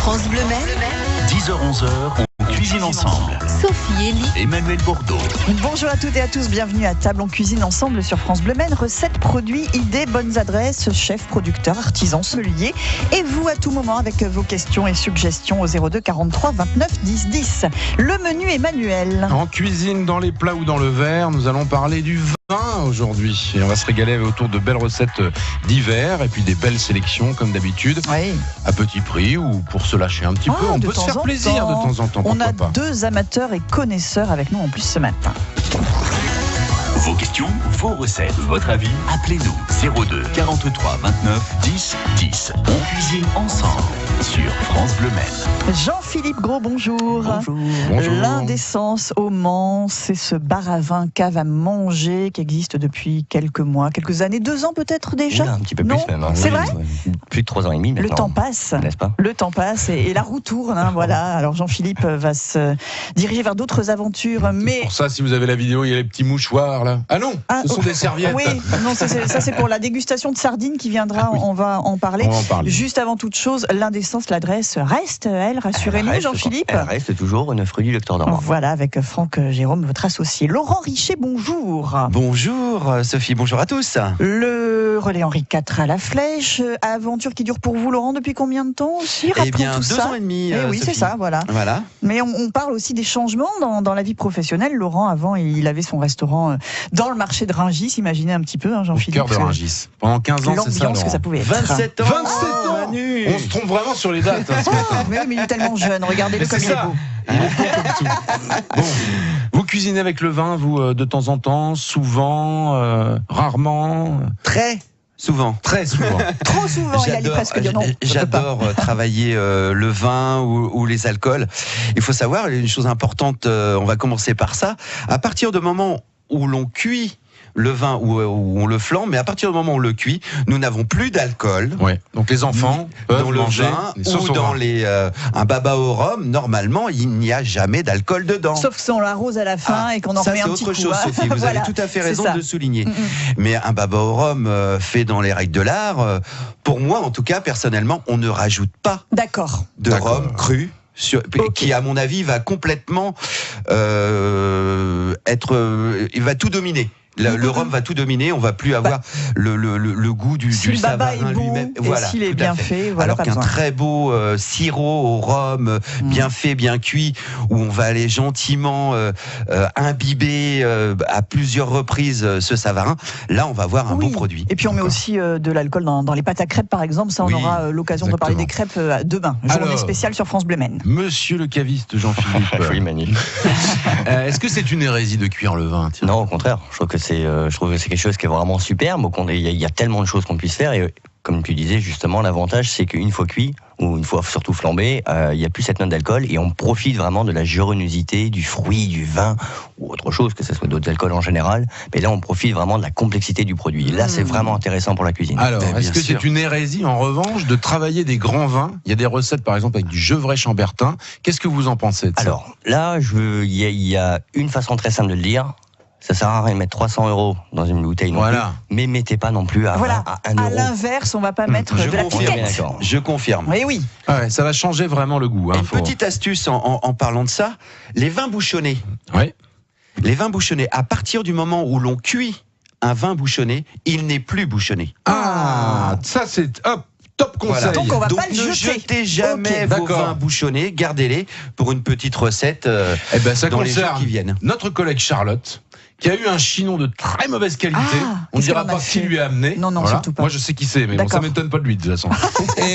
France Bleu Maine, 10h-11h, on cuisine ensemble. Sophie Elie, Emmanuel Bordeaux. Bonjour à toutes et à tous, bienvenue à table, on cuisine ensemble sur France Bleu Maine. Recettes, produits, idées, bonnes adresses, chefs, producteurs, artisans, sommeliers. Et vous à tout moment avec vos questions et suggestions au 02 43 29 10 10. Le menu Emmanuel. En cuisine, dans les plats ou dans le verre, nous allons parler du vin aujourd'hui. Et on va se régaler autour de belles recettes d'hiver et puis des belles sélections comme d'habitude. Oui. À petit prix ou pour se lâcher un petit peu. On peut se faire plaisir de temps en temps. On a pas. deux amateurs et connaisseurs avec nous en plus ce matin. Vos questions, vos recettes, votre avis, appelez-nous 02 43 29 10 10. On cuisine ensemble sur France Bleu Maine. Jean-Philippe Gros, bonjour. Bonjour. L'Indécence au Mans, c'est ce bar à vin, cave à manger qui existe depuis quelques mois, quelques années, 2 ans peut-être déjà. Oui, un petit peu Non, plus même. Hein. c'est Oui, vrai plus de 3 ans et demi maintenant. Le temps passe. N'est-ce pas? Le temps passe et la roue tourne. Hein, voilà. Alors Jean-Philippe va se diriger vers d'autres aventures. Mais Pour ça, si vous avez la vidéo, il y a les petits mouchoirs là. Ah non, ce sont des serviettes. Oui, non, ça c'est pour la dégustation de sardines qui viendra. Oui. On va en parler. On va en parler. Juste avant toute chose, l'Indécence, l'adresse reste, elle, rassurez-nous, Elle reste, Jean-Philippe. Elle reste toujours une rue du Lecteur d'Or. Voilà, avec Franck Jérôme, votre associé. Laurent Richet, bonjour. Bonjour Sophie, bonjour à tous. Le relais Henri IV à la Flèche, aventure qui dure pour vous, Laurent, depuis combien de temps aussi? Eh bien, Rappelons tout 2 ça. ans et demi. Eh oui, Sophie. c'est ça, voilà. Voilà. Mais on parle aussi des changements dans la vie professionnelle. Laurent, avant, il avait son restaurant dans le marché de Rungis. Imaginez un petit peu, hein, Au Jean-Philippe. cœur de Rungis. Pendant 15 ans, c'est ça. L'ambiance que ça Laurent. pouvait être. 27 ans. 27 ans. Manu. On se trompe vraiment sur les dates. Hein, ce matin. Mais oui, mais il est tellement jeune. Regardez-le Mais comme c'est il est ça. beau. Il est beau comme tout. Bon, vous cuisinez avec le vin, vous, de temps en temps, souvent, rarement, Très souvent. très souvent. Trop souvent, il allait presque dire non. J'adore travailler le vin ou les alcools. Il faut savoir, une chose importante, on va commencer par ça. À partir du moment où l'on cuit le vin ou on le flambe, mais à partir du moment où on le cuit, nous n'avons plus d'alcool. Ouais. Donc les enfants peuvent Dans le manger vin des sauces ou au dans vin. un baba au rhum, normalement, il n'y a jamais d'alcool dedans. Sauf si on l'arrose à la fin et qu'on en ça, remet un c'est petit autre coup. chose, hein. Sophie. Vous Voilà, avez tout à fait c'est raison ça. de le souligner. Mais un baba au rhum fait dans les règles de l'art, pour moi, en tout cas, personnellement, on ne rajoute pas D'accord. de D'accord. rhum cru. Qui à mon avis va complètement il va tout dominer. Le rhum va tout dominer, on va plus avoir le goût du Si le baba savarin est bon lui-même. et s'il est tout à bien fait, voilà, Alors pas qu'un besoin. très beau sirop au rhum, bien fait, bien cuit, où on va aller gentiment imbiber à plusieurs reprises ce savarin, là on va avoir un Oui. bon produit. Et puis on met aussi de l'alcool dans les pâtes à crêpes, par exemple. Ça, on Oui, aura l'occasion de parler exactement. des crêpes demain. Journée Alors, spéciale sur France Bleu Maine. Monsieur le caviste Jean-Philippe, Oui, Manu. est-ce que c'est une hérésie de cuire le vin? Tiens. Non, au contraire. Je trouve que c'est quelque chose qui est vraiment superbe. Il y a tellement de choses qu'on puisse faire. Et comme tu disais, justement, l'avantage, c'est qu'une fois cuit, ou une fois surtout flambé, il n'y a plus cette note d'alcool et on profite vraiment de la géronosité du fruit, du vin ou autre chose, que ce soit d'autres alcools en général. Mais là, on profite vraiment de la complexité du produit. Et là, c'est vraiment intéressant pour la cuisine. Alors, Ben, est-ce bien que sûr. c'est une hérésie, en revanche, de travailler des grands vins? Il y a des recettes, par exemple, avec du Gevrey Chambertin. Qu'est-ce que vous en pensez de ça? Alors, là, il y a une façon très simple de le dire. Ça sert à rien de mettre 300 € dans une bouteille non Voilà. plus, mais mettez pas non plus à, Voilà. 1 À euro. l'inverse, on va pas mettre Je de la confirme, piquette. d'accord. Je confirme. Oui, oui. Ah ouais, ça va changer vraiment le goût. Hein, Une petite astuce en parlant de ça, les vins bouchonnés. Ouais. Les vins bouchonnés, à partir du moment où l'on cuit un vin bouchonné, il n'est plus bouchonné. Ah, ça c'est top conseil. Voilà. Donc, on va pas le ne jeter. jetez jamais Ok. vos D'accord. vins bouchonnés, gardez-les pour une petite recette Eh ben, ça dans les jours concerne qui viennent. notre collègue Charlotte, qui a eu un chinon de très mauvaise qualité. Ah, On ne qu'est-ce dira qu'elle en a pas qui fait lui a amené. Non, non, surtout pas. Moi, je sais qui c'est, mais bon, D'accord. ça m'étonne pas de lui, de toute façon. et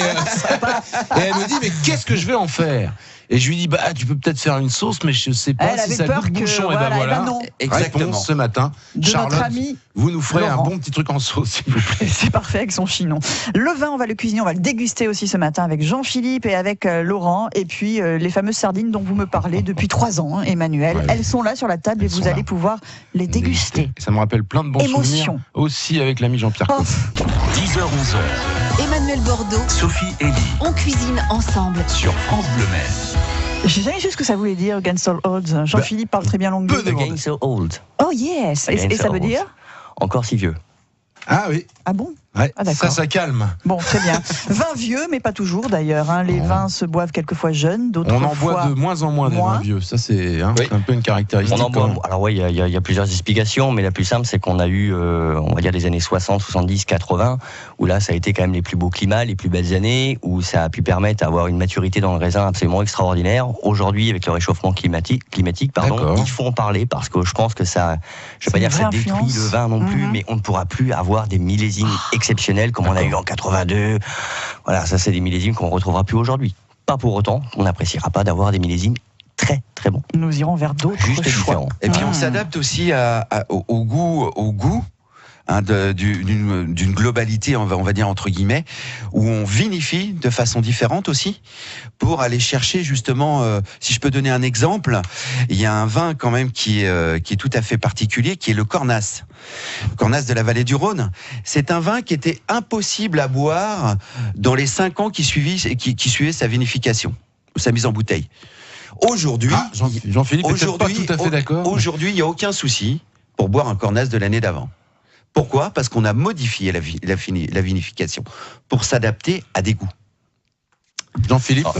elle me dit, mais qu'est-ce que je vais en faire? Et je lui dis, tu peux peut-être faire une sauce, mais je sais pas Elle si avait ça peur goûte que, bouchon. voilà, et ben eh ben voilà. non. Exactement. Réponse ce matin. De Charlotte, notre ami vous nous ferez Laurent. un bon petit truc en sauce, s'il vous plaît. C'est parfait avec son chinon. Le vin, on va le cuisiner, on va le déguster aussi ce matin avec Jean-Philippe et avec Laurent. Et puis les fameuses sardines dont vous me parlez depuis 3 ans, hein, Emmanuel. Ouais. Elles sont là sur la table et Elles vous sont allez là. pouvoir les déguster. Ça me rappelle plein de bons Émotion. souvenirs. Aussi avec l'ami Jean-Pierre Oh. Coff. 10h-11h, Emmanuel Bordeaux, Sophie Elie on cuisine ensemble. sur France Bleu Maine. J'ai jamais su ce que ça voulait dire, Against All Odds. Jean-Philippe parle très bien l'anglais. peu de- Against so old. Oh yes. Et Against ça all veut dire odds. Encore si vieux. Ah oui. Ah bon? Ouais, Ah, d'accord. ça calme. Bon, très bien. Vin vieux, mais pas toujours d'ailleurs. Hein. Les vins se boivent quelquefois jeunes, d'autres On en boit fois... de moins en moins des moins. vins vieux. Ça, c'est Oui. un peu une caractéristique. On en quand boit. même. Alors oui, il y a plusieurs explications, mais la plus simple, c'est qu'on a eu, on va dire, des années 60, 70, 80, où là, ça a été quand même les plus beaux climats, les plus belles années, où ça a pu permettre d'avoir une maturité dans le raisin absolument extraordinaire. Aujourd'hui, avec le réchauffement climatique, D'accord. il faut en parler parce que je pense que ça, je C'est vais pas dire une que ça vraie détruit influence. le vin non plus, Mhm. mais on ne pourra plus avoir des millésimes exceptionnels comme on a eu en 82. Voilà, ça c'est des millésimes qu'on retrouvera plus aujourd'hui. Pas pour autant qu'on n'appréciera pas d'avoir des millésimes très très bons. Nous irons vers d'autres Juste choix. différents. Et puis on Mmh. s'adapte aussi au goût hein, d'une globalité, on va dire entre guillemets, où on vinifie de façon différente aussi, pour aller chercher justement, si je peux donner un exemple, il y a un vin quand même qui est tout à fait particulier, qui est le Cornas. Cornas de la vallée du Rhône. C'est un vin qui était impossible à boire dans les 5 ans qui suivaient sa vinification, sa mise en bouteille. Aujourd'hui, Ah, Jean-Philippe n'est peut-être pas tout à fait d'accord. Aujourd'hui, il n'y a aucun souci pour boire un Cornas de l'année d'avant. Pourquoi ? Parce qu'on a modifié la vinification pour s'adapter à des goûts. Jean-Philippe, Ah,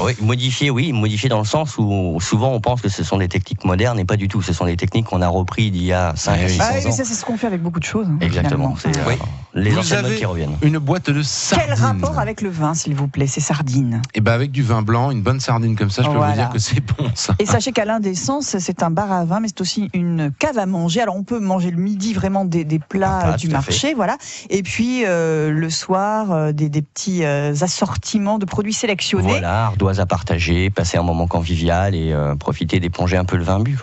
oui, modifié dans le sens où souvent on pense que ce sont des techniques modernes et pas du tout. Ce sont des techniques qu'on a repris d'il y a 5 à 600 Ah oui, ans. ça c'est ce qu'on fait avec beaucoup de choses. Exactement. finalement. C'est les Vous anciennes modes avez qui reviennent. une boîte de sardines. Quel rapport avec le vin, s'il vous plaît, ces sardines? Et ben avec du vin blanc, une bonne sardine comme ça, je peux Voilà. vous dire que c'est bon ça. Et sachez qu'à l'Indécence, c'est un bar à vin, mais c'est aussi une cave à manger. Alors on peut manger le midi vraiment des plats Ah, du tout à marché, voilà. Et puis le soir, des petits assortiments de produits sélectionnés. Voilà, ardoise à partager, passer un moment convivial et profiter d'éponger un peu le vin bu.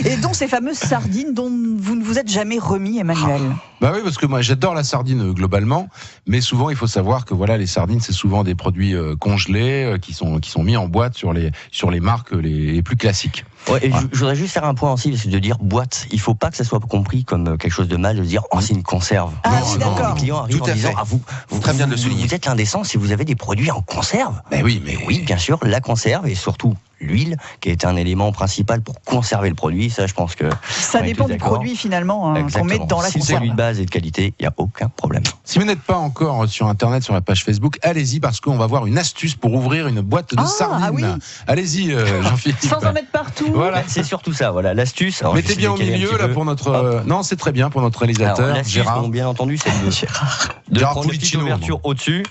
Et dont ces fameuses sardines dont vous ne vous êtes jamais remis, Emmanuel. Bah oui, parce que moi j'adore la sardine globalement, mais souvent il faut savoir que voilà, les sardines c'est souvent des produits congelés qui sont mis en boîte sur les marques les plus classiques. Ouais, et je voudrais juste faire un point aussi, c'est de dire boîte. Il faut pas que ça soit compris comme quelque chose de mal, de dire oh c'est une conserve. Ah Non, oui, non, d'accord. Les clients arrivent Tout en à disant fait. ah vous Très bien de le souligner. Vous êtes l'indécent si vous avez des produits en conserve. Mais oui, mais Oui, bien sûr, la conserve et surtout l'huile, qui est un élément principal pour conserver le produit. Ça, je pense que Ça on est dépend tous du d'accord. produit finalement qu'on Exactement. met dans la Si le conserve. produit de base est de qualité, il n'y a aucun problème. si vous n'êtes pas encore sur internet, sur la page Facebook, allez-y parce qu'on va voir une astuce pour ouvrir une boîte de Ah, sardines. ah oui. Allez-y, Jean-Philippe. Sans en mettre partout. Voilà. C'est surtout ça, voilà, l'astuce. Alors, Mettez j'essaie bien de au caler un milieu petit là peu. pour notre. Hop. Non, c'est très bien pour notre Alors, réalisateur l'astuce, Gérard. bon, bien entendu, c'est de Gérard prendre une petite Pulicino, ouverture au-dessus.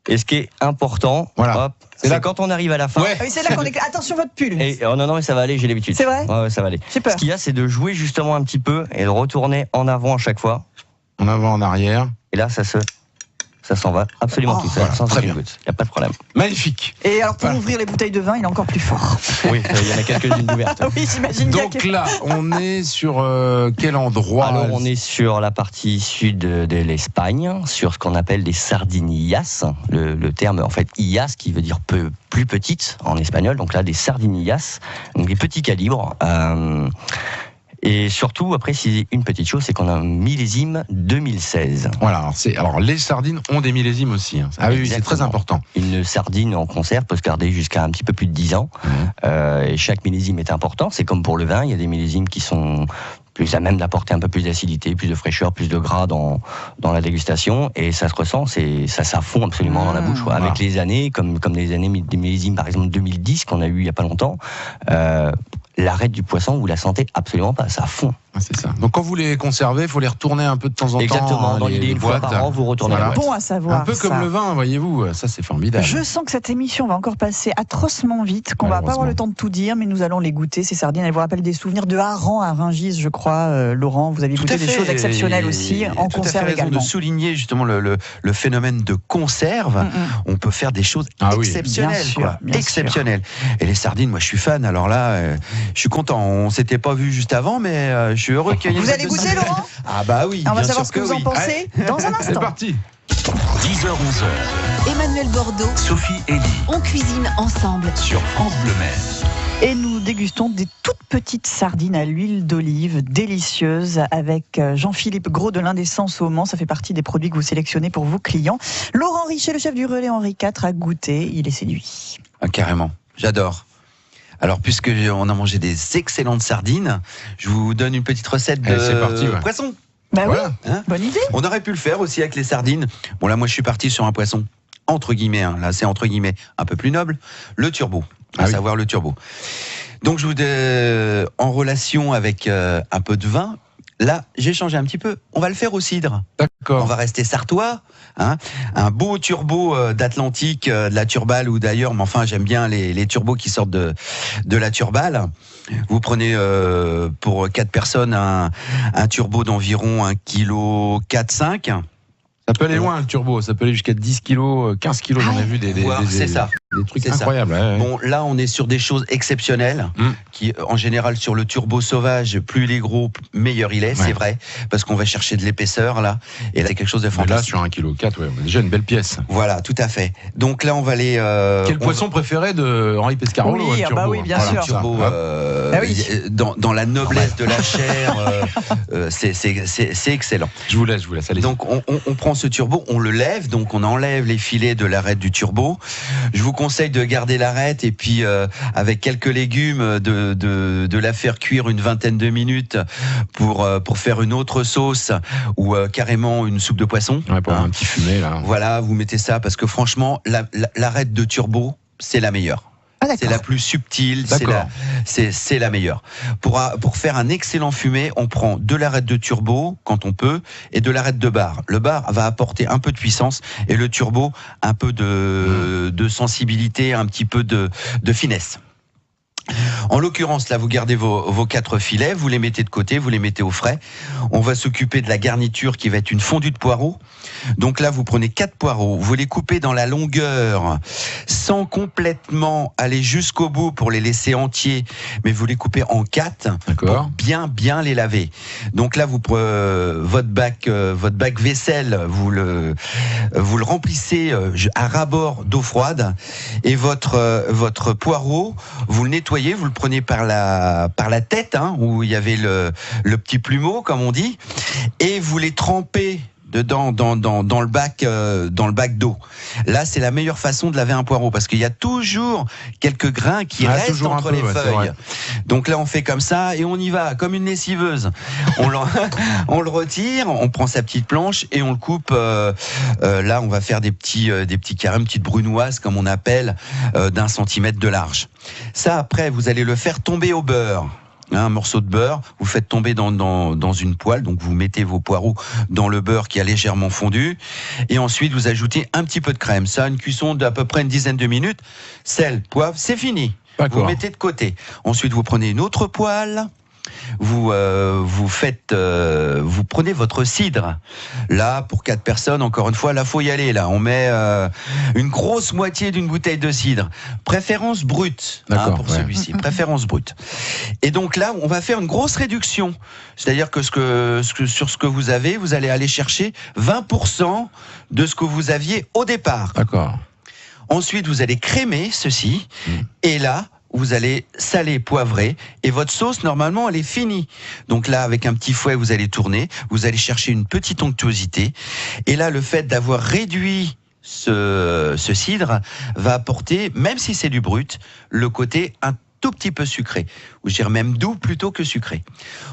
Et ce qui est important, Voilà. hop, C'est c'est là- quand on arrive à la fin. Ouais. Ah oui, c'est là qu'on est. Attention votre pull. Et, oh non, mais ça va aller, j'ai l'habitude. C'est vrai Ouais, ça va aller. J'ai peur. Ce qu'il y a, c'est de jouer justement un petit peu et de retourner en avant à chaque fois. En avant, en arrière. Et là, ça s'en va absolument Oh, tout seul, voilà, sans très aucune bien. goutte. Il n'y a pas de problème. Magnifique. Et alors pour Voilà. ouvrir les bouteilles de vin, il est encore plus fort. Oui, il y en a quelques-unes d'ouvertes. Ah oui, j'imagine bien Donc que- là, on est sur quel endroit? Alors, on est sur la partie sud de l'Espagne, sur ce qu'on appelle des sardinillas. Le terme, en fait, illas, qui veut dire plus petite en espagnol. Donc là, des sardinillas, donc des petits calibres. Et surtout, après, si une petite chose, c'est qu'on a un millésime 2016. Voilà. Alors les sardines ont des millésimes aussi. Hein. Ah oui, c'est très Exactement. important. Une sardine en conserve peut se garder jusqu'à un petit peu plus de 10 ans. Et chaque millésime est important. C'est comme pour le vin, il y a des millésimes qui sont plus à même d'apporter un peu plus d'acidité, plus de fraîcheur, plus de gras dans la dégustation. Et ça se ressent, ça fond absolument dans la bouche. Quoi. Voilà. Avec les années, comme des millésimes, par exemple 2010, qu'on a eu il n'y a pas longtemps, l'arête du poisson, vous la sentez absolument pas. Ça fond. Ah, c'est ça. Donc quand vous les conservez, il faut les retourner un peu de temps en temps. Exactement. hein, Dans les l'idée, une fois boîtes. par an, vous retournez Voilà. la boîte. Bon à savoir. Un peu comme ça. le vin, voyez-vous. Ça, c'est formidable. Je sens que cette émission va encore passer atrocement vite, qu'on va pas avoir le temps de tout dire, mais nous allons les goûter, ces sardines. Elles vous rappellent des souvenirs de Hareng à Rungis, je crois, Laurent. Vous avez goûté des choses exceptionnelles aussi, en tout à fait conserve raison également. de souligner justement le phénomène de conserve. On peut faire des choses Ah oui. exceptionnelles, Bien sûr, quoi. bien Exceptionnelles. Et les sardines, moi, je suis fan. Alors là, je suis content. On s'était pas vu juste avant, mais je suis heureux qu'il y ait une Vous boîte allez de goûter, sardines. Laurent? Ah bah oui. On va bien savoir sûr ce que vous oui. en pensez dans un C'est instant. parti. 10h, 11h, Emmanuel Bordeaux, Sophie Elie on cuisine ensemble. sur France Bleu Maine. Et nous dégustons des toutes petites sardines à l'huile d'olive délicieuses avec Jean-Philippe Gros de l'Indécence au Mans. Ça fait partie des produits que vous sélectionnez pour vos clients. Laurent Richet, le chef du relais Henri IV, a goûté. Il est séduit. Ah, carrément. J'adore. Alors, puisque on a mangé des excellentes sardines, je vous donne une petite recette de Allez, c'est parti, ouais. poisson. Bah Voilà. oui, bonne idée. On aurait pu le faire aussi avec les sardines. Bon, là, moi, je suis parti sur un poisson, entre guillemets, hein, là, c'est entre guillemets, un peu plus noble, le turbo, à savoir le turbo. Donc, je vous en relation avec un peu de vin. Là, j'ai changé un petit peu. On va le faire au cidre. On D'accord. va rester sartois. Hein, un beau turbo d'Atlantique, de la Turbale ou d'ailleurs, mais enfin, j'aime bien les turbos qui sortent de la Turbale. Vous prenez pour 4 personnes un turbo d'environ 1,4 kg. Ça peut aller loin le turbo, ça peut aller jusqu'à 10 kilos, 15 kilos, j'en ai vu des C'est ça. Des trucs C'est ça. incroyables. Ouais. Bon, là, on est sur des choses exceptionnelles, qui, en général, sur le turbo sauvage, plus il est gros, meilleur il est, c'est vrai, parce qu'on va chercher de l'épaisseur, là, et là, c'est quelque chose de Mais fantastique. là, sur 1,4 kg, ouais, on a déjà une belle pièce. Voilà, tout à fait. Donc là, on va aller... Quel poisson préféré de Henri Pescarolo? Oui, le turbo, bah oui, bien Voilà, sûr. turbo, oui. dans la noblesse de la chair, c'est excellent. Je vous laisse, allez. Donc on prend ce turbo, on le lève, donc on enlève les filets de l'arête du turbo. Je vous conseille de garder l'arête et puis avec quelques légumes de la faire cuire une vingtaine de minutes pour faire une autre sauce ou carrément une soupe de poisson. Ouais, pour un petit fumé là. Voilà, vous mettez ça parce que franchement l'arête de turbo c'est la meilleure. Ah, d'accord. C'est la plus subtile, c'est la meilleure. Pour faire un excellent fumé, on prend de l'arête de turbo, quand on peut, et de l'arête de bar. Le bar va apporter un peu de puissance, et le turbo, un peu de sensibilité, un petit peu de finesse. En l'occurrence, là, vous gardez vos 4 filets, vous les mettez de côté, vous les mettez au frais. On va s'occuper de la garniture qui va être une fondue de poireaux. Donc là, vous prenez 4 poireaux, vous les coupez dans la longueur, sans complètement aller jusqu'au bout pour les laisser entiers, mais vous les coupez en 4 pour bien les laver. Donc là, vous votre bac vaisselle, vous le remplissez à ras-bord d'eau froide, et votre poireau, vous le nettoyez, vous le prenez par la tête, hein, où il y avait le petit plumeau, comme on dit, et vous les trempez dedans dans le bac d'eau. Là, c'est la meilleure façon de laver un poireau parce qu'il y a toujours quelques grains qui restent entre les feuilles. Donc là, on fait comme ça et on y va comme une lessiveuse. On le retire, on prend sa petite planche et on le coupe. Là, on va faire des petits carrés, une petite brunoise comme on appelle, d'1 centimètre de large. Ça, après, vous allez le faire tomber au beurre. Un morceau de beurre, vous faites tomber dans une poêle, donc vous mettez vos poireaux dans le beurre qui a légèrement fondu, et ensuite vous ajoutez un petit peu de crème. Ça, une cuisson d'à peu près une dizaine de minutes. Sel, poivre, c'est fini. Vous mettez de côté. Ensuite, vous prenez une autre poêle. Vous prenez votre cidre. Là, pour 4 personnes, encore une fois, là, faut y aller. Là, on met une grosse moitié d'une bouteille de cidre. Préférence brute, pour celui-ci. Préférence brute. Et donc là, on va faire une grosse réduction. C'est-à-dire que sur ce que vous avez, vous allez aller chercher 20% de ce que vous aviez au départ. D'accord. Ensuite, vous allez crémer ceci. Et là, vous allez saler, poivrer, et votre sauce, normalement, elle est finie. Donc là, avec un petit fouet, vous allez tourner, vous allez chercher une petite onctuosité, et là, le fait d'avoir réduit ce cidre va apporter, même si c'est du brut, le côté un tout petit peu sucré, ou je dirais même doux plutôt que sucré.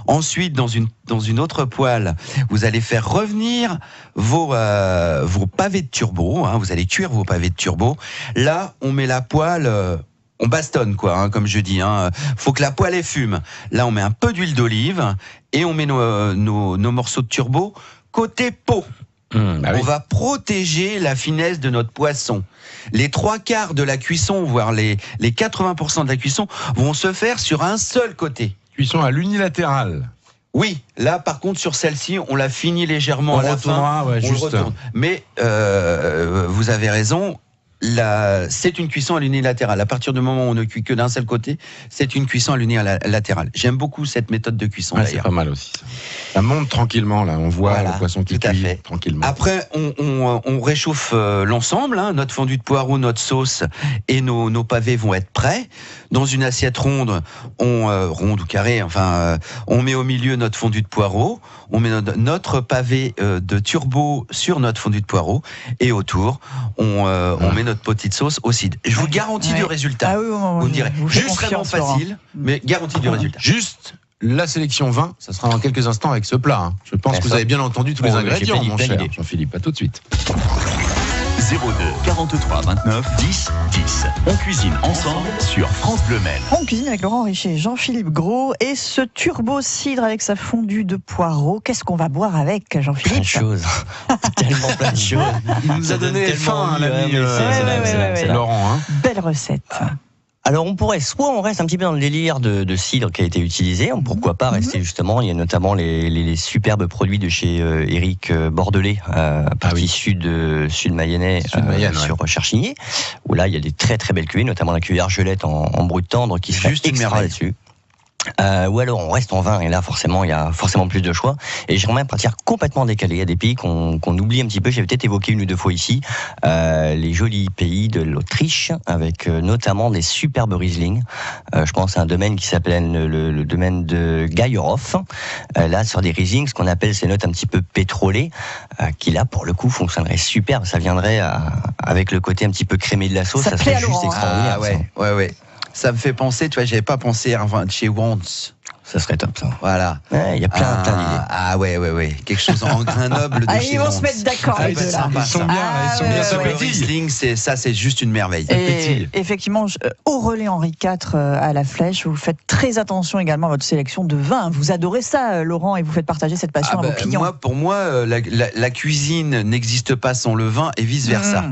Ensuite, dans une autre poêle, vous allez faire revenir vos pavés de turbo, hein, vous allez cuire vos pavés de turbo. Là, on met la poêle... on bastonne, comme je dis. Faut que la poêle elle fume. Là, on met un peu d'huile d'olive et on met nos morceaux de turbo côté peau. On va protéger la finesse de notre poisson. Les 3/4 de la cuisson, voire les 80% de la cuisson, vont se faire sur un seul côté. Cuisson à l'unilatéral. Oui, là par contre sur celle-ci, on la finit légèrement à la fin. Ouais, on le retourne. Mais vous avez raison. C'est une cuisson à l'unilatérale. À partir du moment où on ne cuit que d'un seul côté, c'est une cuisson à l'unilatérale. J'aime beaucoup cette méthode de cuisson d'ailleurs. C'est pas mal aussi. Ça monte tranquillement là. On voit le poisson qui cuit tranquillement. Après, on réchauffe l'ensemble. Notre fondue de poireaux, notre sauce et nos pavés vont être prêts. Dans une assiette ronde, ronde ou carrée, on met au milieu notre fondue de poireaux. On met notre pavé de turbo sur notre fondue de poireaux et autour, on met notre petite sauce au cidre. Je vous garantis du résultat. Ah oui, vous me direz, juste vraiment facile, mais garantie du résultat. Juste La sélection vin, ça sera dans quelques instants avec ce plat. Hein. Je pense que vous avez bien entendu tous les ingrédients, mon cher Jean-Philippe. À tout de suite. 02 43 29 10 10. On cuisine ensemble sur France Bleu Maine. On cuisine avec Laurent Richer, Jean-Philippe Gros et ce turbo cidre avec sa fondue de poireaux. Qu'est-ce qu'on va boire avec, Jean-Philippe? Plein de choses. Tellement plein de choses. Il nous a donné faim, l'ami Laurent. Hein. Belle recette. Alors soit on reste un petit peu dans le délire de cidre qui a été utilisé, pourquoi pas rester justement, il y a notamment les superbes produits de chez Éric Bordelais, partie sud Mayennais, sur Cherchigny, où là il y a des très très belles cuvées, notamment la cuvée Argelette en brut tendre qui serait extra là-dessus. Ou alors on reste en vin et là forcément il y a forcément plus de choix et j'aimerais partir complètement décalé. Il y a des pays qu'on oublie un petit peu, j'ai peut-être évoqué une ou deux fois ici, les jolis pays de l'Autriche avec notamment des superbes Riesling. Je pense à un domaine qui s'appelle le domaine de Geierhof, là sur des Riesling, ce qu'on appelle ces notes un petit peu pétrolées, qui là pour le coup fonctionnerait super, ça viendrait avec le côté un petit peu crémé de la sauce, ça serait juste extraordinaire. Ouais. Ça me fait penser, tu vois, j'avais pas pensé à un vin de chez Wands. Ça serait top, ça. Voilà. Il y a plein d'idées. Ah ouais. Quelque chose en grain noble de chez Ils vont Wands. se mettre d'accord. Ils sont bien. Le Riesling, c'est juste une merveille. Et effectivement, au relais Henri IV à la Flèche, vous faites très attention également à votre sélection de vins. Vous adorez ça, Laurent, et vous faites partager cette passion à vos clients. Pour moi, la cuisine n'existe pas sans le vin et vice versa.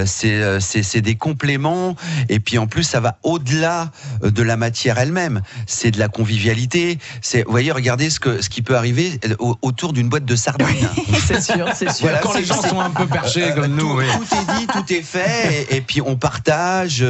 C'est des compléments et puis en plus ça va au-delà de la matière elle-même. C'est de la convivialité. Vous voyez, regardez ce qui peut arriver autour d'une boîte de sardines. C'est sûr. Voilà, quand les gens sont un peu perchés comme nous. Tout est dit, tout est fait, et puis on partage.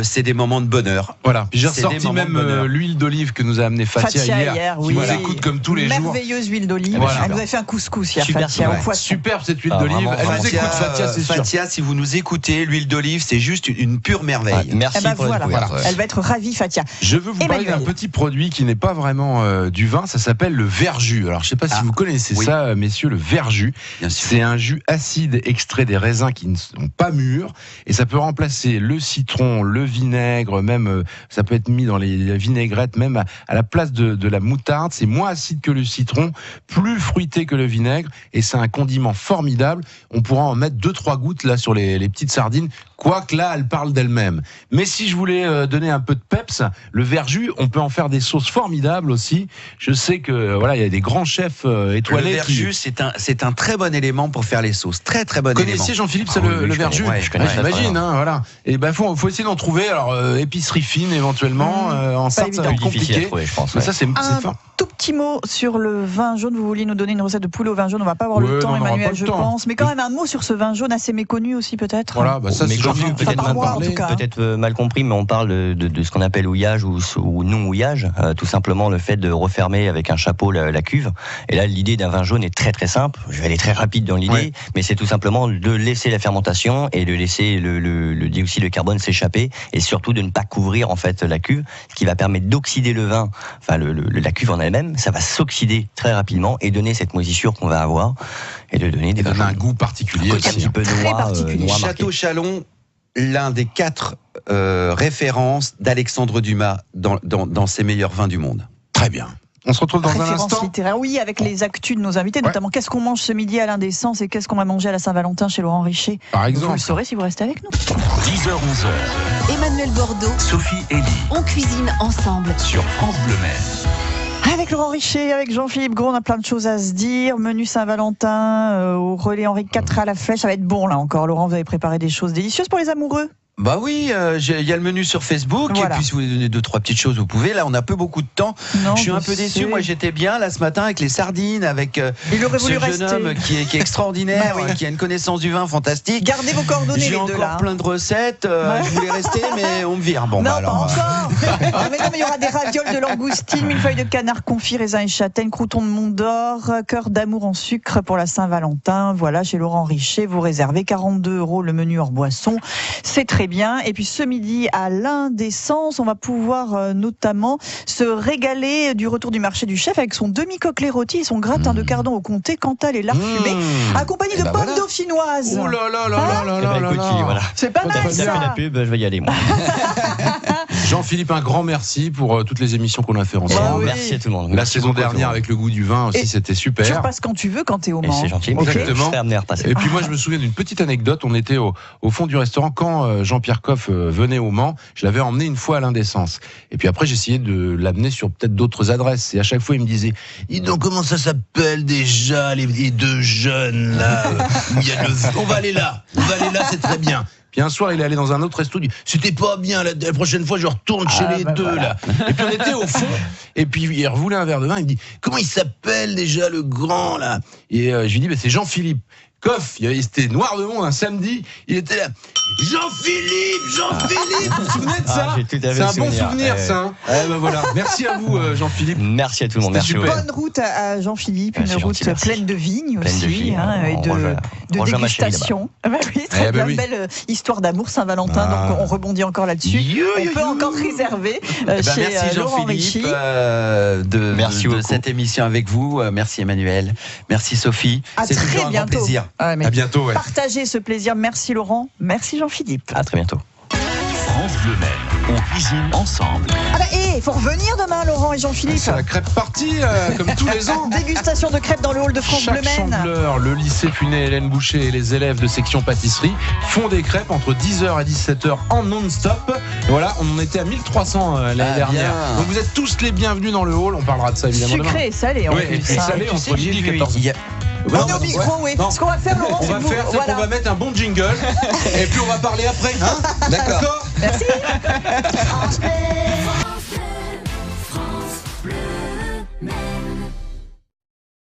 C'est des moments de bonheur. Voilà. Puis j'ai ressorti même l'huile d'olive que nous a amené Fatia hier. Oui. Qui nous écoute comme tous les jours. Merveilleuse huile d'olive. Voilà. Elle nous a fait un couscous hier, Super, Fatia. Superbe cette huile d'olive. Elle nous écoute, Fatia, c'est sûr. Fatia, si vous nous écoutez, l'huile d'olive, c'est juste une pure merveille. Merci pour la découverte. Elle va être ravie, Fatia. Je veux vous parler d'un petit produit qui n'est pas vraiment du vin, ça s'appelle le verjus. Alors je ne sais pas si vous connaissez ça, messieurs, le verjus. C'est un jus acide extrait des raisins qui ne sont pas mûrs et ça peut remplacer le citron, le vinaigre, même ça peut être mis dans les vinaigrettes, même à la place de la moutarde. C'est moins acide que le citron, plus fruité que le vinaigre et c'est un condiment formidable. On pourra en mettre 2-3 gouttes là sur les petites sardines. Quoique là, elle parle d'elle-même. Mais si je voulais donner un peu de peps, le verjus, on peut en faire des sauces formidables aussi. Je sais que il y a des grands chefs étoilés. Le verjus, c'est un très bon élément pour faire les sauces. Très très bon élément. Vous connaissez Jean-Philippe, le verjus? Je connais. J'imagine, voilà. Et faut essayer d'en trouver. Alors épicerie fine éventuellement. En Sarthe, ça va être compliqué. Trouver, je pense. Mais ça, c'est fort. Tout petit mot sur le vin jaune. Vous vouliez nous donner une recette de poulet au vin jaune. On va pas avoir le temps, Emmanuel, je pense. Mais quand même un mot sur ce vin jaune assez méconnu aussi peut-être. Voilà, ça c'est peut-être mal compris, mais on parle de ce qu'on appelle houillage ou non houillage, tout simplement le fait de refermer avec un chapeau la cuve. Et là, l'idée d'un vin jaune est très très simple. Je vais aller très rapide dans l'idée, mais c'est tout simplement de laisser la fermentation et de laisser le dioxyde de carbone s'échapper et surtout de ne pas couvrir en fait la cuve, ce qui va permettre d'oxyder le vin, enfin la cuve en elle-même, ça va s'oxyder très rapidement et donner cette moisissure qu'on va avoir et de donner un goût particulier aussi. Un petit peu noir Château Chalon, l'un des 4 références d'Alexandre Dumas dans ses meilleurs vins du monde. Très bien. On se retrouve dans un instant. Littéraire. Oui, avec les actus de nos invités, notamment qu'est-ce qu'on mange ce midi à l'Indécence et qu'est-ce qu'on va manger à la Saint-Valentin chez Laurent Richer. Par exemple. Vous le saurez si vous restez avec nous. 10h, 11h. Emmanuel Bordeaux, Sophie Elie. On cuisine ensemble sur France Bleu Maine. Avec Laurent Richer, avec Jean-Philippe Gros, on a plein de choses à se dire. Menu Saint-Valentin, au relais Henri IV à la Flèche, ça va être bon là encore. Laurent, vous avez préparé des choses délicieuses pour les amoureux? Bah oui, il y a le menu sur Facebook, et puis si vous voulez donner 2-3 petites choses, vous pouvez. Là, on a peu beaucoup de temps. Je suis un peu déçu. Moi, j'étais bien là ce matin avec les sardines, avec ce jeune homme qui est extraordinaire, qui a une connaissance du vin fantastique. Gardez vos coordonnées, J'ai les deux encore là. plein de recettes. Je voulais rester, mais on me vire. Bon, non, bah alors. pas encore. Mais il y aura des ravioles de langoustine, millefeuilles de canard confit, raisin et châtaigne, croutons de Mont d'Or, cœur d'amour en sucre pour la Saint-Valentin. Voilà, chez Laurent Richer, vous réservez 42 € le menu hors boisson. C'est très bien. Et puis ce midi à l'Indécence, on va pouvoir notamment se régaler du retour du marché du chef avec son demi-coquelet rôti et son gratin de cardon au comté, Cantal et lard fumé, accompagné de pommes dauphinoises. Oh là là là là là là là. Voilà. C'est pas mal ça. La pub, je vais y aller moi. Jean-Philippe, un grand merci pour toutes les émissions qu'on a fait ensemble. Bah oui. Merci à tout le monde. La Merci saison beaucoup à tout le dernière monde. avec le goût du vin aussi, Et c'était Tu super. repasses quand tu veux, quand t'es au Et Mans. c'est gentil. Ok. Je serai amené à repasser. Et puis moi, je me souviens d'une petite anecdote. On était au fond du restaurant quand Jean-Pierre Coff venait au Mans. Je l'avais emmené une fois à l'Indécence. Et puis après, j'essayais de l'amener sur peut-être d'autres adresses. Et à chaque fois, il me disait dis donc, comment ça s'appelle déjà les deux jeunes là où il y a on va aller là, c'est très bien. Puis un soir, il est allé dans un autre resto, il dit c'était pas bien, la prochaine fois je retourne chez les deux là. Et puis on était au fond, et puis il revoulait un verre de vin, il me dit comment il s'appelle déjà le grand là. Et je lui dis c'est Jean-Philippe. Coff, c'était noir de monde un samedi, il était là. Jean-Philippe, vous vous souvenez de ça? C'est un bon souvenir ça. Hein. Voilà. Merci à vous Jean-Philippe. Merci à tout le monde. Merci. Super. Bonne route à Jean-Philippe, une route gentil, merci. pleine de vignes Pleine de aussi, vignes, et de dégustation. Oui, très bien, oui. belle histoire d'amour Saint-Valentin, donc on rebondit encore là-dessus. On peut encore réserver chez merci Laurent Richy. Jean-Philippe Merci de beaucoup. cette émission avec vous. Merci Emmanuel. Merci Sophie. À C'est très toujours un grand bientôt. plaisir. Ah, mais À bientôt. Ouais. partagez ce plaisir. Merci Laurent, merci Jean-Philippe. À très bientôt. France Bleu Maine, on cuisine ensemble. Ah bah, il faut revenir demain Laurent et Jean-Philippe. C'est la crêpe partie comme tous les ans. Dégustation de crêpes dans le hall de France Bleu Chaque Maine. chandeleur, le lycée Funet Hélène Boucher et les élèves de section pâtisserie font des crêpes entre 10h et 17h en non-stop. Voilà, on en était à 1300 l'année dernière. bien. Donc vous êtes tous les bienvenus dans le hall. On parlera de ça évidemment demain. Sucré et salé en Oui, plus. et salé Tu sais, entre j'ai midi et vu, 14h. il y a- On est au micro, oui. Non. Ce qu'on va faire, Laurent, On c'est va que vous... faire, c'est qu'on va mettre un bon jingle et puis on va parler après. Hein D'accord. Merci. D'accord.